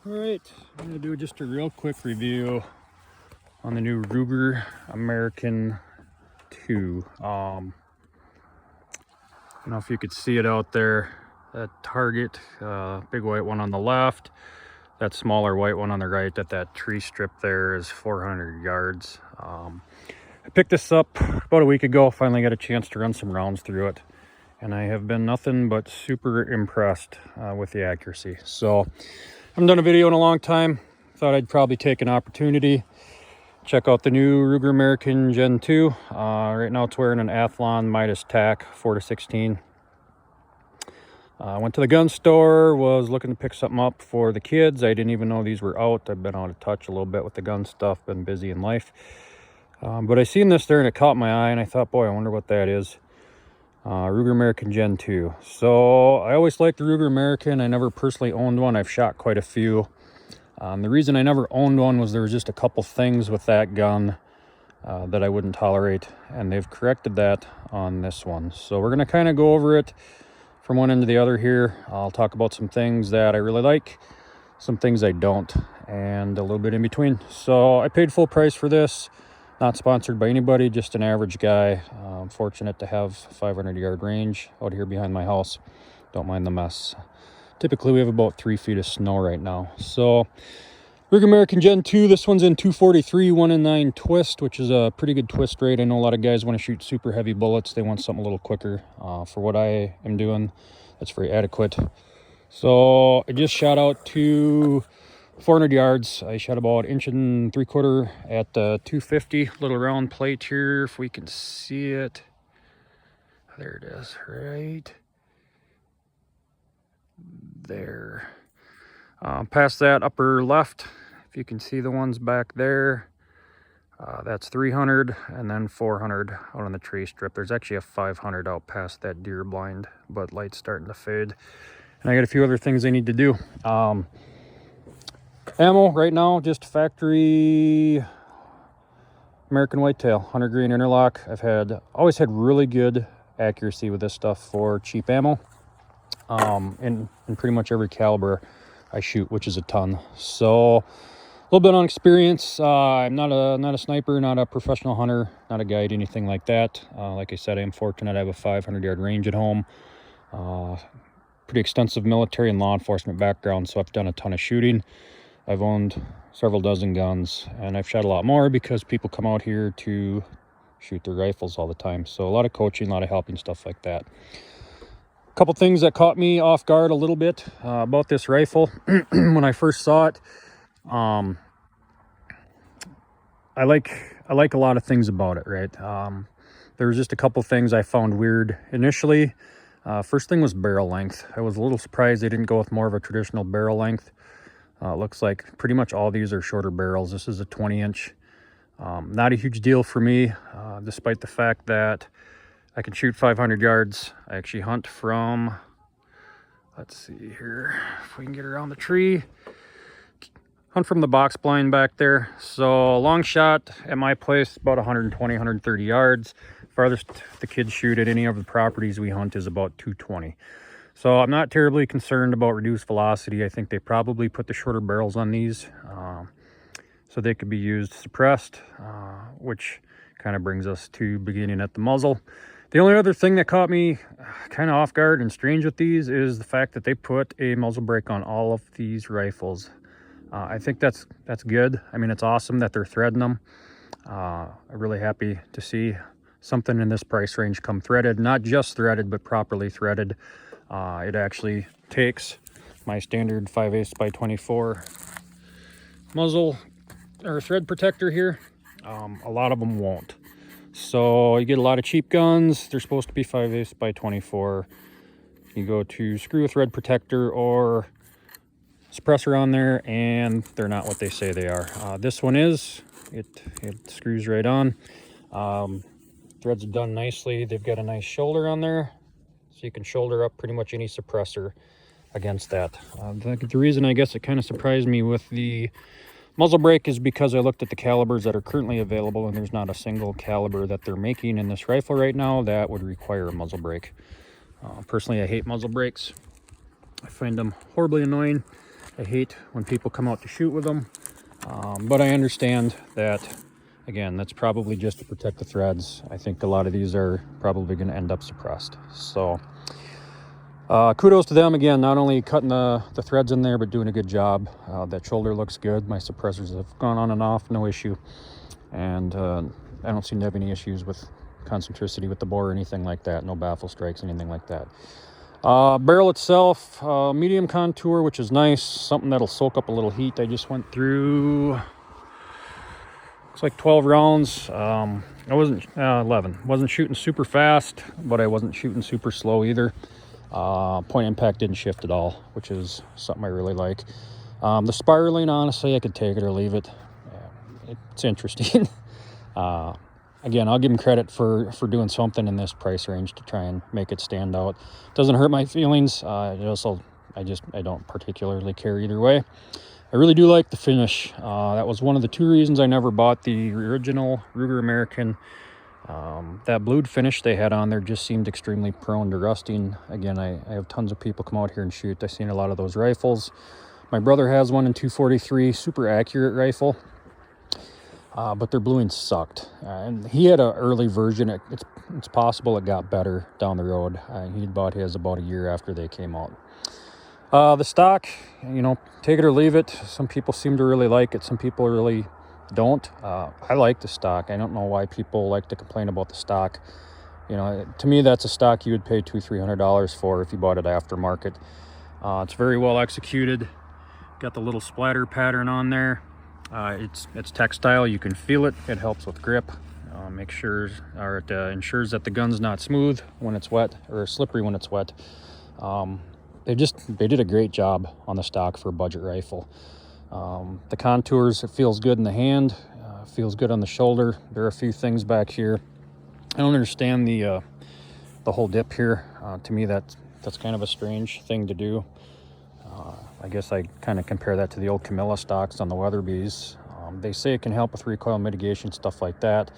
Alright, I'm going to do just a real quick review on the new Ruger American 2. I don't know if you could see it out there. That target, big white one on the left, that smaller white one on the right, that tree strip there is 400 yards. I picked this up about a week ago, finally got a chance to run some rounds through it, and I have been nothing but super impressed with the accuracy. So I haven't done a video in a long time. Thought I'd probably take an opportunity, check out the new Ruger American Gen 2. Right now it's wearing an Athlon Midas TAC 4-16. I went to the gun store, was looking to pick something up for the kids. I didn't even know these were out. I've been out of touch a little bit with the gun stuff, been busy in life. But I seen this there and it caught my eye, and I thought, boy, I wonder what that is. Ruger American Gen 2. So I always liked the Ruger American. I never personally owned one. I've shot quite a few. The reason I never owned one was there was just a couple things with that gun that I wouldn't tolerate, and they've corrected that on this one. So we're going to kind of go over it from one end to the other here. I'll talk about some things that I really like, some things I don't, and a little bit in between. So I paid full price for this. Not sponsored by anybody, just an average guy. I'm fortunate to have 500-yard range out here behind my house. Don't mind the mess. Typically we have about 3 feet of snow right now. So Ruger American Gen 2, this one's in 243 1-in-9 twist, which is a pretty good twist rate. I know a lot of guys want to shoot super heavy bullets. They want something a little quicker. For what I am doing, that's very adequate. So I just shot out to 400 yards. I shot about 1 3/4 at 250. Little round plate here, if we can see it. There it is, right there. Past that upper left, if you can see the ones back there, that's 300, and then 400 out on the tree strip. There's actually a 500 out past that deer blind, but light's starting to fade. And I got a few other things I need to do. Ammo right now, just factory American Whitetail 100 grain interlock. I've always had really good accuracy with this stuff for cheap ammo. In pretty much every caliber I shoot, which is a ton. So a little bit on experience. I'm not a sniper, not a professional hunter, not a guide, anything like that. Like I said, I am fortunate I have a 500-yard range at home. Pretty extensive military and law enforcement background, so I've done a ton of shooting. I've owned several dozen guns, and I've shot a lot more because people come out here to shoot their rifles all the time. So a lot of coaching, a lot of helping, stuff like that. A couple things that caught me off guard a little bit about this rifle. When I first saw it, I like a lot of things about it, right? There was just a couple things I found weird initially. First thing was barrel length. I was a little surprised they didn't go with more of a traditional barrel length. It looks like pretty much all these are shorter barrels. This is a 20-inch. Not a huge deal for me, despite the fact that I can shoot 500 yards. I actually hunt from, let's see here, if we can get around the tree. Hunt from the box blind back there. So long shot at my place, about 120, 130 yards. Farthest the kids shoot at any of the properties we hunt is about 220. So I'm not terribly concerned about reduced velocity. I think they probably put the shorter barrels on these so they could be used suppressed, which kind of brings us to beginning at the muzzle. The only other thing that caught me kind of off guard and strange with these is the fact that they put a muzzle brake on all of these rifles. I think that's good. I mean, it's awesome that they're threading them. I'm really happy to see something in this price range come threaded. Not just threaded, but properly threaded. It actually takes my standard 5/8 by 24 muzzle or thread protector here. A lot of them won't. So you get a lot of cheap guns. They're supposed to be 5/8 by 24. You go to screw a thread protector or suppressor on there, and they're not what they say they are. This one is. It screws right on. Threads are done nicely. They've got a nice shoulder on there, so you can shoulder up pretty much any suppressor against that. The reason I guess it kind of surprised me with the muzzle brake is because I looked at the calibers that are currently available, and there's not a single caliber that they're making in this rifle right now that would require a muzzle brake. Personally, I hate muzzle brakes. I find them horribly annoying. I hate when people come out to shoot with them, but I understand that, again, that's probably just to protect the threads. I think a lot of these are probably going to end up suppressed. So kudos to them, again, not only cutting the threads in there, but doing a good job. That shoulder looks good. My suppressors have gone on and off, no issue. And I don't seem to have any issues with concentricity with the bore or anything like that. No baffle strikes, anything like that. Barrel itself, medium contour, which is nice. Something that'll soak up a little heat. I just went through, looks like 12 rounds. I wasn't, 11. Wasn't shooting super fast, but I wasn't shooting super slow either. Point impact didn't shift at all, which is something I really like. The spiraling, honestly, I could take it or leave it. It's interesting. Again, I'll give them credit for doing something in this price range to try and make it stand out. Doesn't hurt my feelings. I don't particularly care either way. I really do like the finish. That was one of the 2 reasons I never bought the original Ruger American. That blued finish they had on there just seemed extremely prone to rusting. Again, I have tons of people come out here and shoot. I've seen a lot of those rifles. My brother has one in 243, super accurate rifle. But their bluing sucked. And he had an early version. It's possible it got better down the road. He'd bought his about a year after they came out. The stock, take it or leave it. Some people seem to really like it. Some people really don't. I like the stock. I don't know why people like to complain about the stock. To me, that's a stock you would pay $200-300 for if you bought it aftermarket. It's very well executed. Got the little splatter pattern on there. It's textile. You can feel it. It helps with grip. It ensures that the gun's not smooth when it's wet or slippery when it's wet. They did a great job on the stock for a budget rifle. The contours, it feels good in the hand. Feels good on the shoulder. There are a few things back here. I don't understand the whole dip here. To me, that's kind of a strange thing to do. I guess I kind of compare that to the old Camilla stocks on the Weatherbys. They say it can help with recoil mitigation, stuff like that.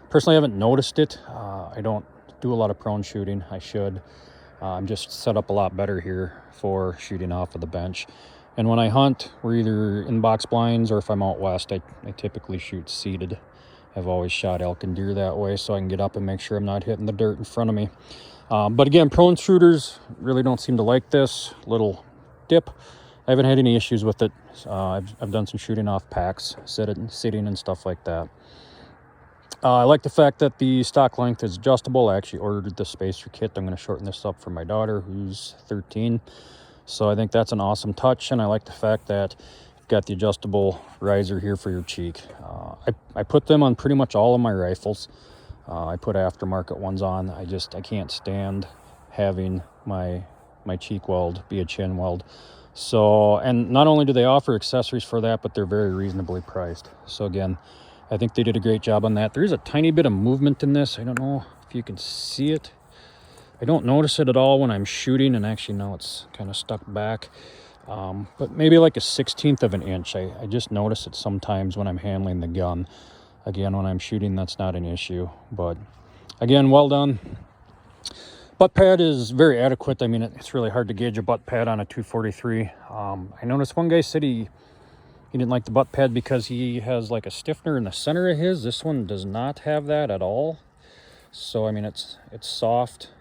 Personally, I haven't noticed it. I don't do a lot of prone shooting. I should. I'm just set up a lot better here for shooting off of the bench. And when I hunt, we're either in box blinds or if I'm out west, I typically shoot seated. I've always shot elk and deer that way so I can get up and make sure I'm not hitting the dirt in front of me. But again, prone shooters really don't seem to like this little dip. I haven't had any issues with it. I've done some shooting off packs, sitting and stuff like that. I like the fact that the stock length is adjustable. I actually ordered the spacer kit. I'm going to shorten this up for my daughter, who's 13. So I think that's an awesome touch, and I like the fact that you've got the adjustable riser here for your cheek. I put them on pretty much all of my rifles. I put aftermarket ones on. I can't stand having my cheek weld be a chin weld. So, and not only do they offer accessories for that, but they're very reasonably priced. So again, I think they did a great job on that. There is a tiny bit of movement in this. I don't know if you can see it. I don't notice it at all when I'm shooting, and actually now it's kind of stuck back. But maybe like a 1/16 of an inch. I just notice it sometimes when I'm handling the gun. Again, when I'm shooting, that's not an issue. But again, well done. Butt pad is very adequate. I mean, it's really hard to gauge a butt pad on a 243. I noticed one guy said he didn't like the butt pad because he has like a stiffener in the center of his. This one does not have that at all. So, I mean, it's soft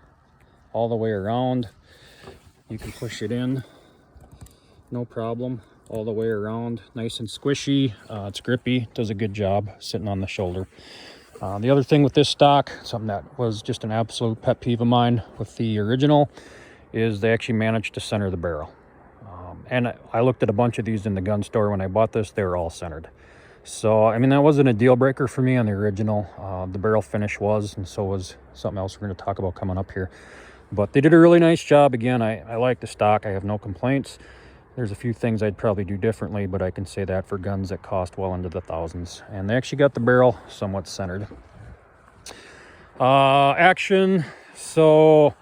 all the way around. You can push it in, no problem, all the way around. Nice and squishy. It's grippy, does a good job sitting on the shoulder. The other thing with this stock, something that was just an absolute pet peeve of mine with the original, is they actually managed to center the barrel. And I looked at a bunch of these in the gun store when I bought this. They were all centered. So, I mean, that wasn't a deal breaker for me on the original. The barrel finish was, and so was something else we're going to talk about coming up here. But they did a really nice job. Again, I like the stock. I have no complaints. There's a few things I'd probably do differently, but I can say that for guns that cost well into the thousands. And they actually got the barrel somewhat centered. Action. So,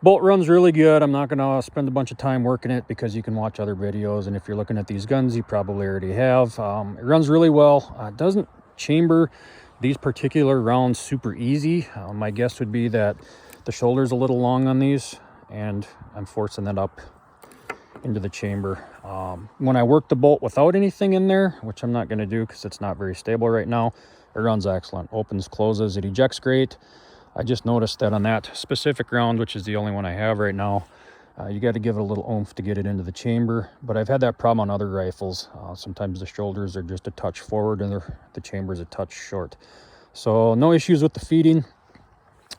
bolt runs really good. I'm not going to spend a bunch of time working it because you can watch other videos. And if you're looking at these guns, you probably already have. It runs really well. It doesn't chamber these particular rounds super easy. My guess would be that the shoulder's a little long on these, and I'm forcing that up into the chamber. When I work the bolt without anything in there, which I'm not going to do because it's not very stable right now, it runs excellent. Opens, closes, it ejects great. I just noticed that on that specific round, which is the only one I have right now, you got to give it a little oomph to get it into the chamber. But I've had that problem on other rifles. Sometimes the shoulders are just a touch forward and the chamber's a touch short. So no issues with the feeding.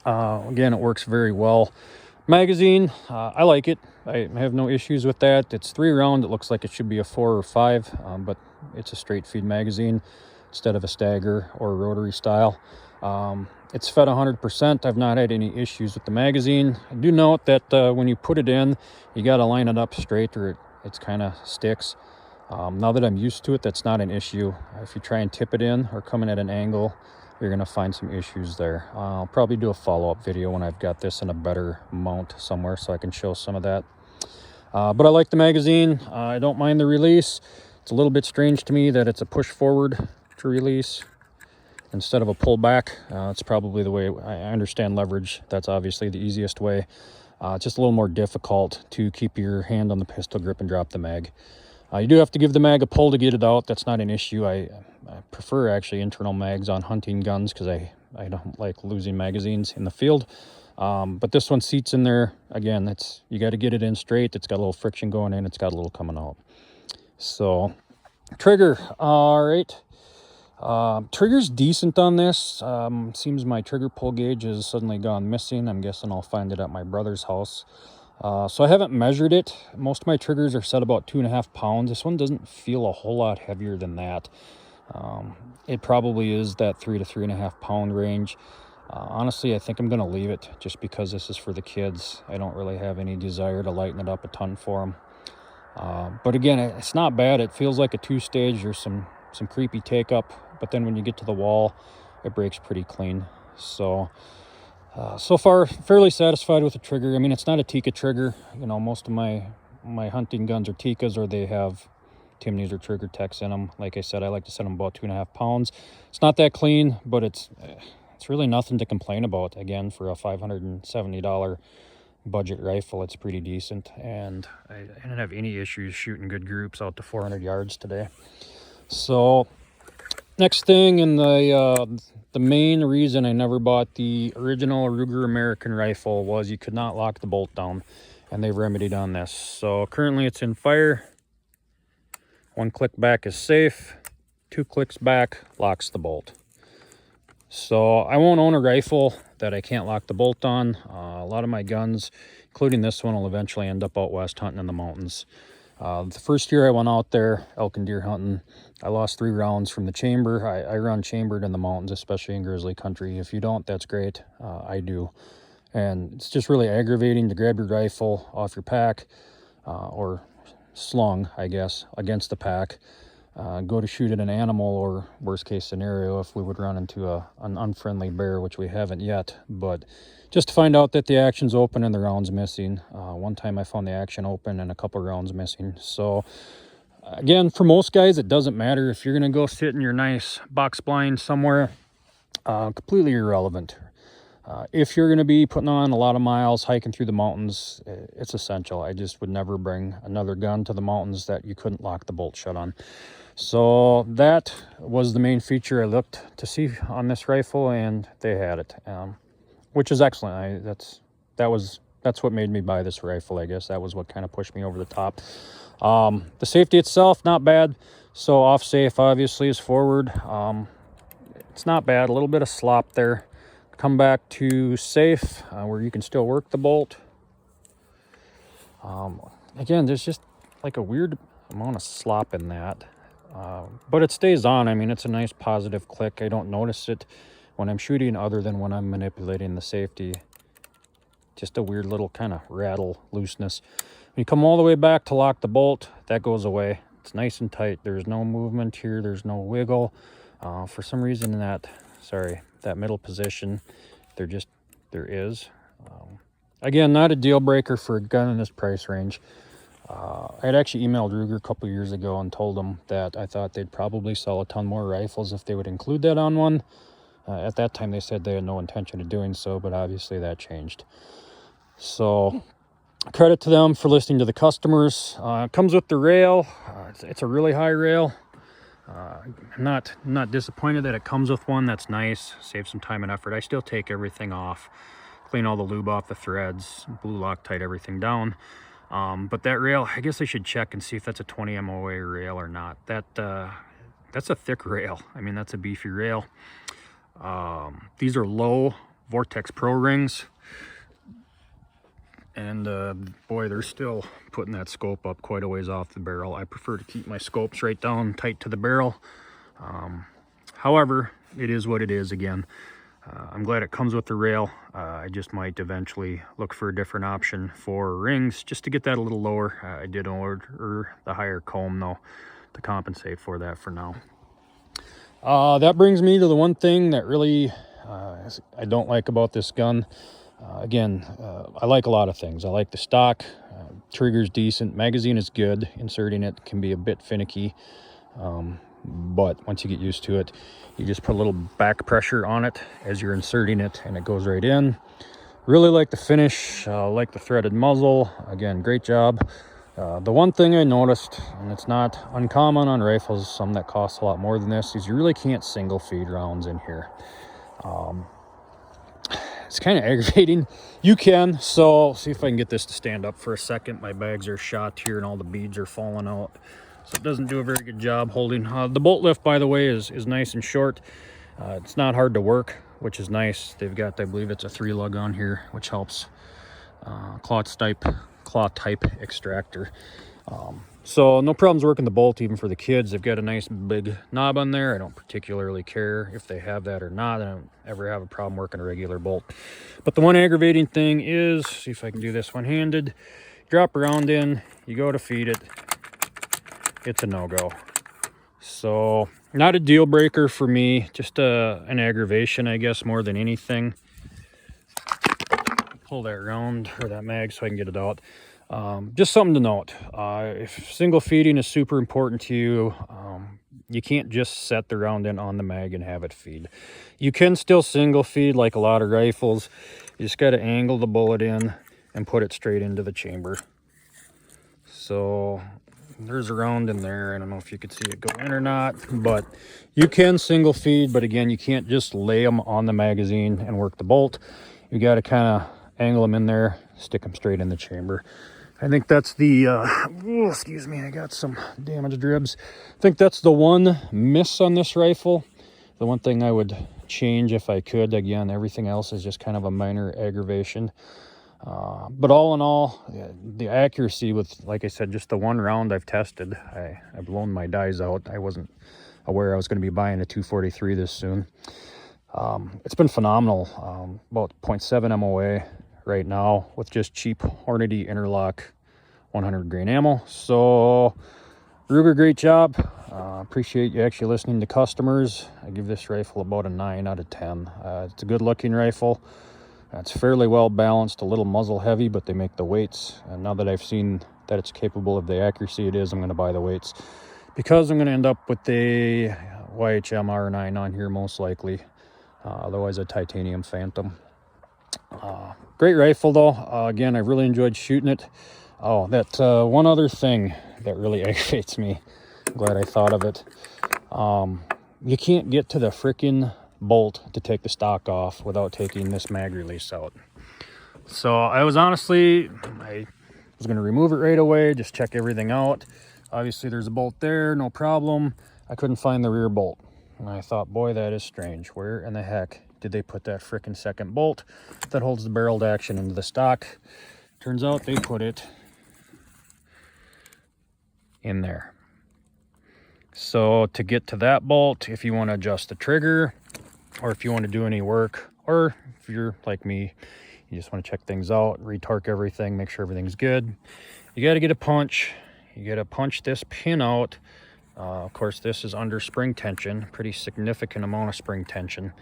Again, it works very well. Magazine, I like it. I have no issues with that. It's 3 round. It looks like it should be a 4 or 5, but it's a straight feed magazine instead of a stagger or rotary style. It's fed 100%. I've not had any issues with the magazine. I do note that when you put it in, you got to line it up straight or it's kind of sticks. Now that I'm used to it, that's not an issue. If you try and tip it in or come in at an angle, you're going to find some issues there. I'll probably do a follow-up video when I've got this in a better mount somewhere so I can show some of that. But I like the magazine. I don't mind the release. It's a little bit strange to me that it's a push forward to release instead of a pull back. It's probably the way I understand leverage. That's obviously the easiest way. It's just a little more difficult to keep your hand on the pistol grip and drop the mag. You do have to give the mag a pull to get it out. That's not an issue. I prefer actually internal mags on hunting guns because I don't like losing magazines in the field. But this one seats in there. Again, you got to get it in straight. It's got a little friction going in. It's got a little coming out. So trigger, all right. Trigger's decent on this. Seems my trigger pull gauge has suddenly gone missing. I'm guessing I'll find it at my brother's house. So I haven't measured it. Most of my triggers are set about 2.5 pounds. This one doesn't feel a whole lot heavier than that. It probably is that 3 to 3.5 pound range. Honestly, I think I'm going to leave it just because this is for the kids. I don't really have any desire to lighten it up a ton for them. But again, it's not bad. It feels like a 2-stage. There's some creepy take up, but then when you get to the wall, it breaks pretty clean. So far, fairly satisfied with the trigger. I mean, it's not a Tikka trigger. You know, most of my hunting guns are Tikkas or they have Timneys or Trigger Techs in them. Like I said, I like to set them about 2.5 pounds. It's not that clean, but it's really nothing to complain about. Again, for a $570 budget rifle, it's pretty decent. And I didn't have any issues shooting good groups out to 400 yards today. So next thing, and the main reason I never bought the original Ruger American rifle was you could not lock the bolt down, and they've remedied on this. So currently it's in fire. 1 click back is safe. 2 clicks back locks the bolt. So I won't own a rifle that I can't lock the bolt on. A lot of my guns, including this one, will eventually end up out west hunting in the mountains. The first year I went out there elk and deer hunting, I lost 3 rounds from the chamber. I run chambered in the mountains, especially in grizzly country. If you don't, that's great. I do. And it's just really aggravating to grab your rifle off your pack, or slung, I guess, against the pack, go to shoot at an animal, or worst case scenario, if we would run into an unfriendly bear, which we haven't yet, but just to find out that the action's open and the round's missing. One time I found the action open and a couple rounds missing. So again, for most guys, it doesn't matter. If you're going to go sit in your nice box blind somewhere, completely irrelevant. If you're going to be putting on a lot of miles hiking through the mountains, it's essential. I just would never bring another gun to the mountains that you couldn't lock the bolt shut on. So that was the main feature I looked to see on this rifle, and they had it, which is excellent. That's what made me buy this rifle, I guess. That was what kind of pushed me over the top. The safety itself, not bad. So off safe, obviously, is forward. It's not bad. A little bit of slop there. Come back to safe, where you can still work the bolt. Again, there's just like a weird amount of slop in that. But it stays on. I mean, it's a nice positive click. I don't notice it when I'm shooting other than when I'm manipulating the safety. Just a weird little kind of rattle looseness. When you come all the way back to lock the bolt, that goes away. It's nice and tight. There's no movement here. There's no wiggle. For some reason in that middle position, there is. Again, not a deal breaker for a gun in this price range. I had actually emailed Ruger a couple years ago and told them that I thought they'd probably sell a ton more rifles if they would include that on one. At that time, they said they had no intention of doing so, but obviously that changed. So credit to them for listening to the customers. It comes with the rail. It's a really high rail. Not disappointed that it comes with one. That's nice. Save some time and effort. I still take everything off, clean all the lube off the threads, blue Loctite everything down. But that rail, I guess I should check and see if that's a 20 MOA rail or not. That's a thick rail. I mean, that's a beefy rail. These are low Vortex Pro rings. And boy, they're still putting that scope up quite a ways off the barrel. I prefer to keep my scopes right down tight to the barrel. However, it is what it is again. I'm glad it comes with the rail. I just might eventually look for a different option for rings just to get that a little lower. I did order the higher comb though to compensate for that for now. That brings me to the one thing that really I don't like about this gun. Again, I like a lot of things. I like the stock, trigger's decent, magazine is good. Inserting it can be a bit finicky, but once you get used to it, you just put a little back pressure on it as you're inserting it and it goes right in. Really like the finish, like the threaded muzzle. Again, great job. The one thing I noticed, and it's not uncommon on rifles, some that cost a lot more than this, is you really can't single feed rounds in here. It's kind of aggravating. You can, so see if I can get this to stand up for a second. My bags are shot here and all the beads are falling out, so it doesn't do a very good job holding. The bolt lift, by the way, is nice and short. It's not hard to work, which is nice. They've got, I believe it's a 3-lug on here, which helps. Claw type extractor. So no problems working the bolt even for the kids. They've got a nice big knob on there. I don't particularly care if they have that or not. I don't ever have a problem working a regular bolt. But the one aggravating thing is, see if I can do this one-handed, drop around in, you go to feed it, it's a no-go. So not a deal breaker for me, just an aggravation, I guess, more than anything. Pull that round, or that mag, so I can get it out. Just something to note. If single feeding is super important to you, you can't just set the round in on the mag and have it feed. You can still single feed like a lot of rifles. You just got to angle the bullet in and put it straight into the chamber. So there's a round in there. I don't know if you could see it go in or not, but you can single feed. But again, you can't just lay them on the magazine and work the bolt. You got to kind of angle them in there, stick them straight in the chamber. I think that's the, excuse me, I got some damaged ribs. I think that's the one miss on this rifle. The one thing I would change if I could. Again, everything else is just kind of a minor aggravation. But all in all, yeah, the accuracy with, like I said, just the one round I've tested, I've blown my dies out. I wasn't aware I was going to be buying a 243 this soon. It's been phenomenal. About 0.7 MOA right now with just cheap Hornady Interlock 100 grain ammo. So Ruger, great job. Appreciate you actually listening to customers. I give this rifle about a 9 out of 10. It's a good looking rifle. It's fairly well balanced, a little muzzle heavy, but they make the weights. And now that I've seen that it's capable of the accuracy it is, I'm going to buy the weights because I'm going to end up with the YHM R9 on here most likely. Otherwise a titanium Phantom. Great rifle though. Again, I really enjoyed shooting it. Oh, that one other thing that really aggravates me. I'm glad I thought of it. You can't get to the freaking bolt to take the stock off without taking this mag release out. So I was going to remove it right away, just check everything out. Obviously there's a bolt there, no problem. I couldn't find the rear bolt. And I thought, boy, that is strange. Where in the heck did they put that frickin' second bolt that holds the barreled action into the stock? Turns out they put it in there. So to get to that bolt, if you want to adjust the trigger, or if you want to do any work, or if you're like me, you just want to check things out, retorque everything, make sure everything's good, you got to get a punch. You got to punch this pin out. Of course, this is under spring tension, pretty significant amount of spring tension.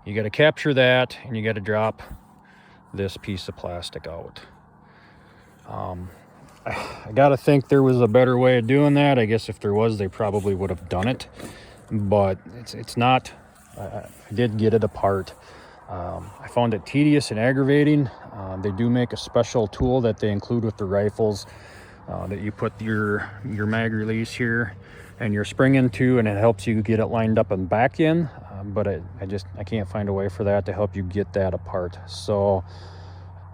You got to capture that, and you got to drop this piece of plastic out. I got to think there was a better way of doing that. I guess if there was, they probably would have done it, but it's not. I did get it apart. I found it tedious and aggravating. They do make a special tool that they include with the rifles that you put your mag release here and your spring into, and it helps you get it lined up and back in. But I can't find a way for that to help you get that apart. So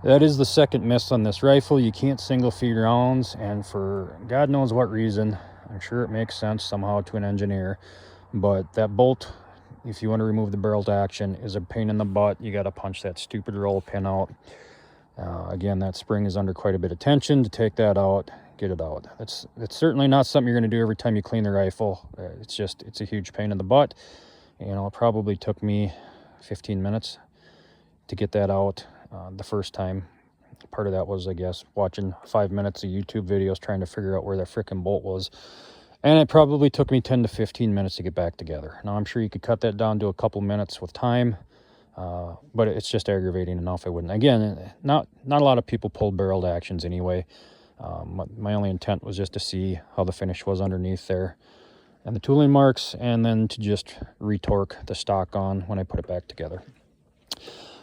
that is the second miss on this rifle. You can't single feed rounds, and for God knows what reason, I'm sure it makes sense somehow to an engineer, but that bolt, if you want to remove the barrel to action, is a pain in the butt. You got to punch that stupid roll pin out. Again, that spring is under quite a bit of tension. To take that out, get it out. It's certainly not something you're going to do every time you clean the rifle. It's a huge pain in the butt. You know, it probably took me 15 minutes to get that out the first time. Part of that was, I guess, watching 5 minutes of YouTube videos trying to figure out where that frickin' bolt was. And it probably took me 10 to 15 minutes to get back together. Now, I'm sure you could cut that down to a couple minutes with time, but it's just aggravating enough I wouldn't. Again, not a lot of people pull barreled actions anyway. My only intent was just to see how the finish was underneath there and the tooling marks, and then to just retorque the stock on when I put it back together.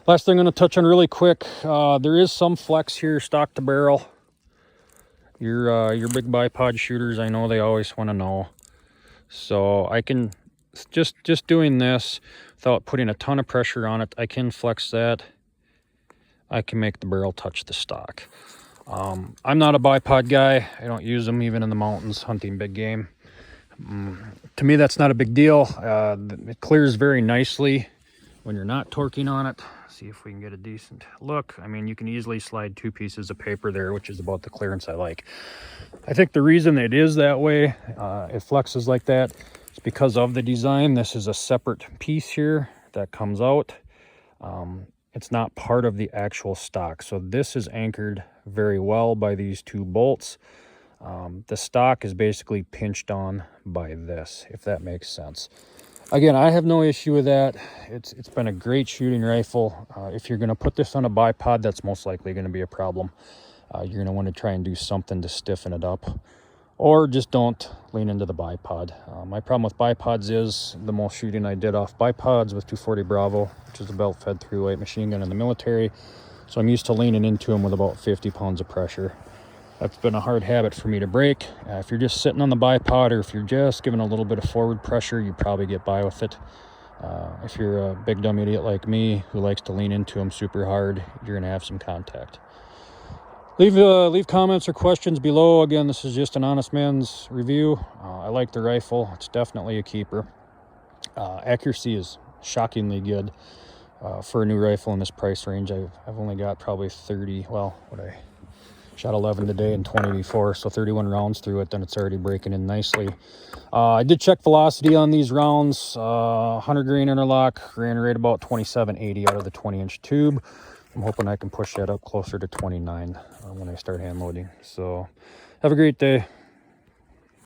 Last thing I'm going to touch on really quick, there is some flex here, stock to barrel. Your big bipod shooters, I know they always want to know. So I can, just doing this without putting a ton of pressure on it, I can flex that. I can make the barrel touch the stock. I'm not a bipod guy. I don't use them even in the mountains hunting big game. To me, that's not a big deal. It clears very nicely when you're not torquing on it. See if we can get a decent look. I mean, you can easily slide 2 pieces of paper there, which is about the clearance I like. I think the reason it is that way, it flexes like that, is because of the design. This is a separate piece here that comes out. It's not part of the actual stock. So this is anchored very well by these 2 bolts. The stock is basically pinched on by this, if that makes sense. Again, I have no issue with that. It's been a great shooting rifle. If you're going to put this on a bipod, that's most likely going to be a problem. You're going to want to try and do something to stiffen it up, or just don't lean into the bipod. My problem with bipods is the most shooting I did off bipods with 240 Bravo, which is a belt-fed 308 machine gun in the military. So I'm used to leaning into them with about 50 pounds of pressure. That's been a hard habit for me to break. If you're just sitting on the bipod, or if you're just giving a little bit of forward pressure, you probably get by with it. If you're a big dumb idiot like me who likes to lean into them super hard, you're gonna have some contact. Leave comments or questions below. Again, this is just an honest man's review. I like the rifle. It's definitely a keeper. Accuracy is shockingly good for a new rifle in this price range. I've only got probably 30, well, I shot 11 today and 20 before, so 31 rounds through it, then it's already breaking in nicely. I did check velocity on these rounds. 100 grain interlock ran right about 2780 out of the 20-inch tube. I'm hoping I can push that up closer to 29 when I start hand loading. So have a great day.